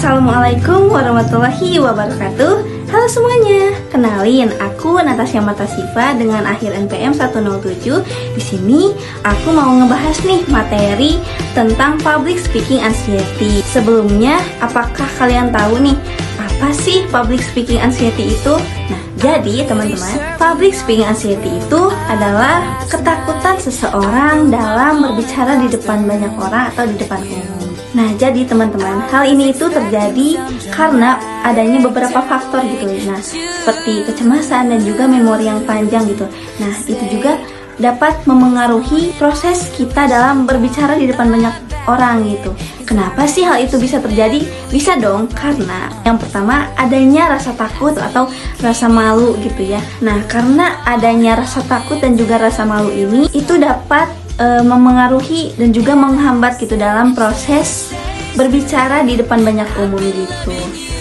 Assalamualaikum warahmatullahi wabarakatuh. Halo semuanya, kenalin aku Natasha Matasifa dengan akhir NPM 107. Di sini aku mau ngebahas nih materi tentang public speaking anxiety. Sebelumnya, apakah kalian tahu nih apa sih public speaking anxiety itu? Nah, jadi teman-teman, public speaking anxiety itu adalah ketakutan seseorang dalam berbicara di depan banyak orang atau di depan umum. Nah, jadi teman-teman, hal ini itu terjadi karena adanya beberapa faktor gitu. Nah, seperti kecemasan dan juga memori yang panjang gitu. Nah, itu juga dapat memengaruhi proses kita dalam berbicara di depan banyak orang gitu. Kenapa sih hal itu bisa terjadi? Bisa dong, karena yang pertama adanya rasa takut atau rasa malu gitu ya. Nah, karena adanya rasa takut dan juga rasa malu ini itu dapat memengaruhi dan juga menghambat gitu dalam proses berbicara di depan banyak umum gitu.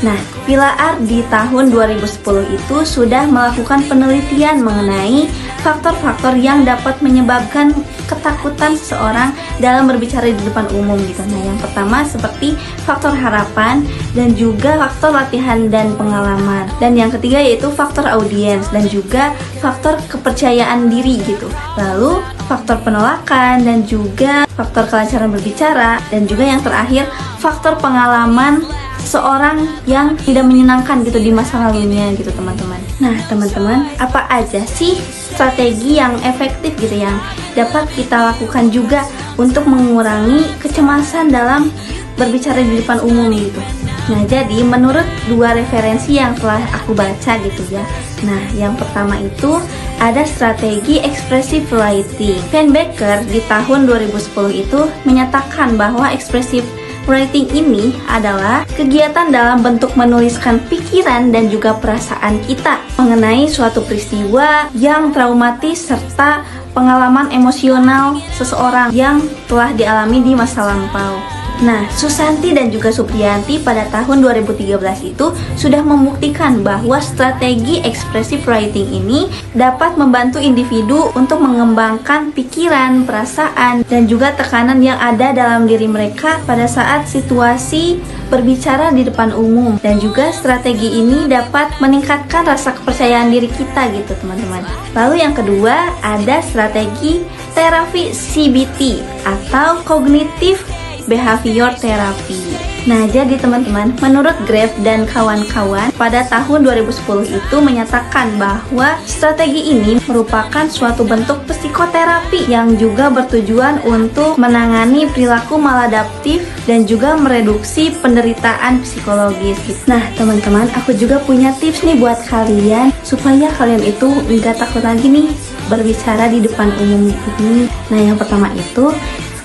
Nah, Pilar di tahun 2010 itu sudah melakukan penelitian mengenai faktor-faktor yang dapat menyebabkan ketakutan seseorang dalam berbicara di depan umum gitu. Nah, yang pertama seperti faktor harapan dan juga faktor latihan dan pengalaman. Dan yang ketiga yaitu faktor audiens dan juga faktor kepercayaan diri gitu. Lalu faktor penolakan dan juga faktor kelancaran berbicara, dan juga yang terakhir faktor pengalaman seorang yang tidak menyenangkan gitu di masa lalunya gitu teman-teman. Nah teman-teman, apa aja sih strategi yang efektif gitu yang dapat kita lakukan juga untuk mengurangi kecemasan dalam berbicara di depan umum gitu? Nah, jadi menurut dua referensi yang telah aku baca gitu ya. Nah, yang pertama itu ada strategi expressive writing. Van Becker di tahun 2010 itu menyatakan bahwa expressive writing ini adalah kegiatan dalam bentuk menuliskan pikiran dan juga perasaan kita mengenai suatu peristiwa yang traumatis serta pengalaman emosional seseorang yang telah dialami di masa lampau. Nah, Susanti dan juga Supriyanti pada tahun 2013 itu sudah membuktikan bahwa strategi expressive writing ini dapat membantu individu untuk mengembangkan pikiran, perasaan, dan juga tekanan yang ada dalam diri mereka pada saat situasi berbicara di depan umum. Dan juga strategi ini dapat meningkatkan rasa kepercayaan diri kita gitu teman-teman. Lalu yang kedua ada strategi terapi CBT atau Cognitive Behavior Therapy. Nah, jadi teman-teman, menurut Grave dan kawan-kawan pada tahun 2010 itu menyatakan bahwa strategi ini merupakan suatu bentuk psikoterapi yang juga bertujuan untuk menangani perilaku maladaptif dan juga mereduksi penderitaan psikologis. Nah, teman-teman, aku juga punya tips nih buat kalian supaya kalian itu nggak takut lagi nih berbicara di depan umum ini. Nah, yang pertama itu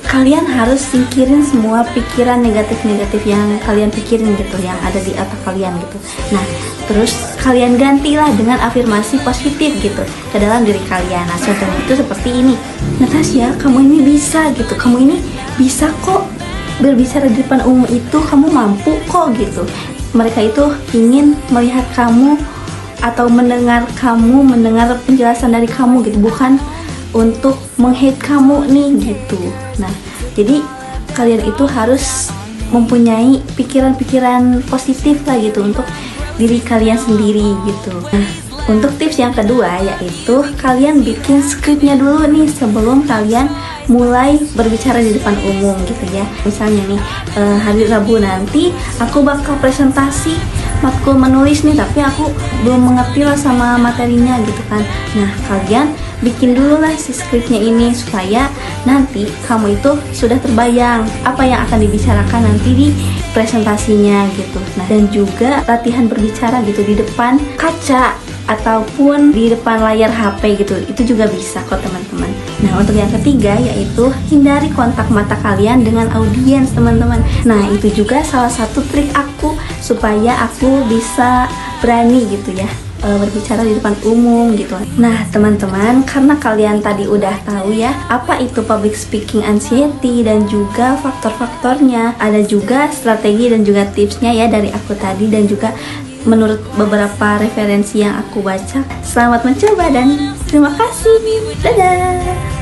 kalian harus singkirin semua pikiran negatif-negatif yang kalian pikirin gitu, yang ada di otak kalian gitu. Nah, terus kalian gantilah dengan afirmasi positif gitu ke dalam diri kalian. Nah, contohnya itu seperti ini. Natasha, kamu ini bisa gitu. Kamu ini bisa kok berbicara di depan umum itu, kamu mampu kok gitu. Mereka itu ingin melihat kamu atau mendengar penjelasan dari kamu gitu, bukan untuk meng-hate kamu nih gitu. Nah, jadi kalian itu harus mempunyai pikiran-pikiran positif lah gitu untuk diri kalian sendiri gitu. Nah, untuk tips yang kedua yaitu kalian bikin skripnya dulu nih sebelum kalian mulai berbicara di depan umum gitu ya. Misalnya nih, hari Rabu nanti aku bakal presentasi matkul menulis nih, tapi aku belum mengerti lah sama materinya gitu kan. Nah, kalian bikin dulu lah si skripnya ini supaya nanti kamu itu sudah terbayang apa yang akan dibicarakan nanti di presentasinya gitu. Nah, dan juga latihan berbicara gitu di depan kaca ataupun di depan layar HP gitu, itu juga bisa kok teman-teman. Nah, untuk yang ketiga yaitu hindari kontak mata kalian dengan audiens teman-teman. Nah, itu juga salah satu trik aku supaya aku bisa berani gitu ya berbicara di depan umum gitu. Nah teman-teman, karena kalian tadi udah tahu ya apa itu public speaking anxiety dan juga faktor-faktornya, ada juga strategi dan juga tipsnya ya dari aku tadi dan juga menurut beberapa referensi yang aku baca. Selamat mencoba dan terima kasih. Dadah.